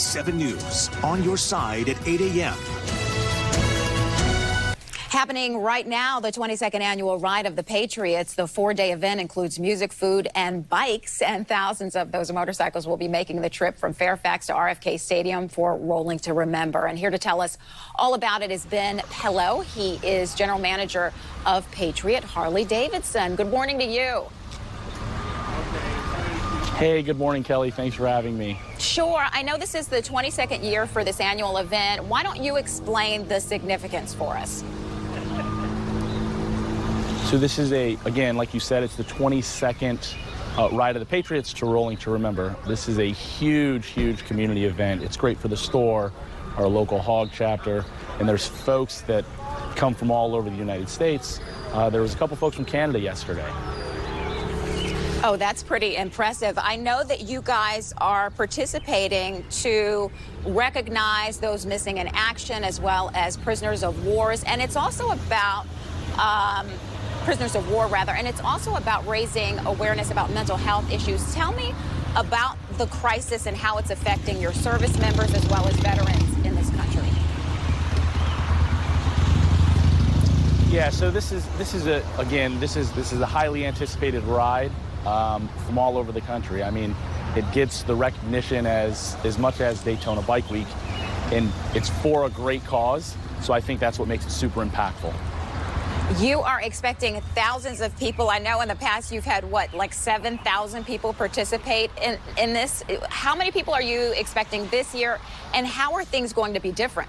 7 News, on your side at 8 a.m. Happening right now, the 22nd annual Ride of the Patriots. The 4-day event includes music, food, and bikes, and thousands of those motorcycles will be making the trip from Fairfax to RFK Stadium for Rolling to Remember. And here to tell us all about it is Pellowe. He is general manager of Patriot Harley-Davidson. Good morning to you. Hey, good morning, Kelly. Thanks for having me. Sure. I know this is the 22nd year for this annual event. Why don't you explain the significance for us? So this is again, like you said, it's the 22nd Ride of the Patriots to Rolling to Remember. This is a huge, huge community event. It's great for the store, our local hog chapter, and there's folks that come from all over the United States. There was a couple folks from Canada yesterday. Oh, that's pretty impressive. I know that you guys are participating to recognize those missing in action as well as prisoners of wars, and it's also about prisoners of war, rather, and it's also about raising awareness about mental health issues. Tell me about the crisis and how it's affecting your service members as well as veterans in this country. Yeah, so this is a highly anticipated ride from all over the country. I mean, it gets the recognition as much as Daytona Bike Week, and it's for a great cause. So I think that's what makes it super impactful. You are expecting thousands of people. I know in the past you've had, what, like 7,000 people participate in this. How many people are you expecting this year, and how are things going to be different?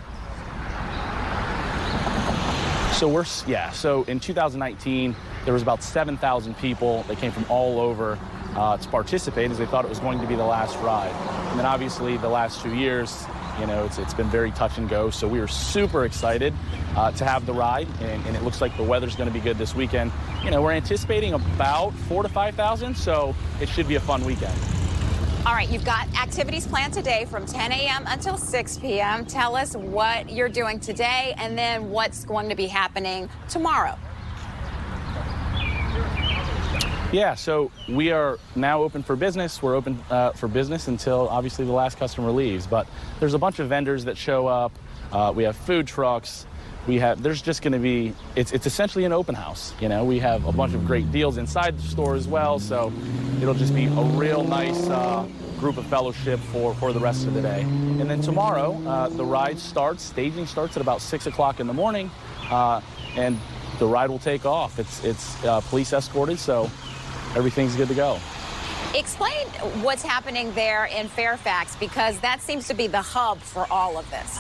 So in 2019, there was about 7,000 people that came from all over to participate, as they thought it was going to be the last ride. And then obviously the last 2 years, you know, it's been very touch and go. So we were super excited to have the ride, and it looks like the weather's going to be good this weekend. You know, we're anticipating about 4,000 to 5,000, so it should be a fun weekend. All right, you've got activities planned today from 10 a.m. until 6 p.m. Tell us what you're doing today and then what's going to be happening tomorrow. Yeah, so we are now open for business. We're open for business until obviously the last customer leaves. But there's a bunch of vendors that show up. We have food trucks. There's just going to be, it's essentially an open house. You know, we have a bunch of great deals inside the store as well. So it'll just be a real nice group of fellowship for the rest of the day. And then tomorrow, the ride starts, staging starts at about 6 o'clock in the morning. And the ride will take off. It's police escorted, so everything's good to go. Explain what's happening there in Fairfax, because that seems to be the hub for all of this.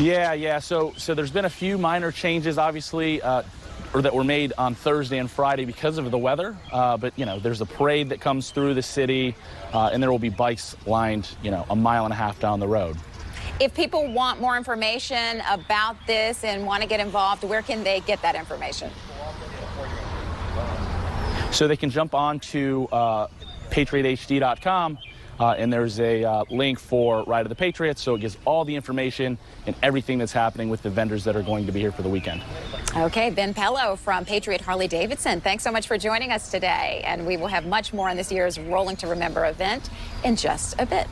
Yeah. So there's been a few minor changes, obviously, or that were made on Thursday and Friday because of the weather. But, you know, there's a parade that comes through the city, and there will be bikes lined, you know, 1.5 miles down the road. If people want more information about this and want to get involved, where can they get that information? So they can jump on to patriothd.com, and there's a link for Ride of the Patriots, so it gives all the information and everything that's happening with the vendors that are going to be here for the weekend. Okay, Pellowe from Patriot Harley-Davidson, thanks so much for joining us today, and we will have much more on this year's Rolling to Remember event in just a bit.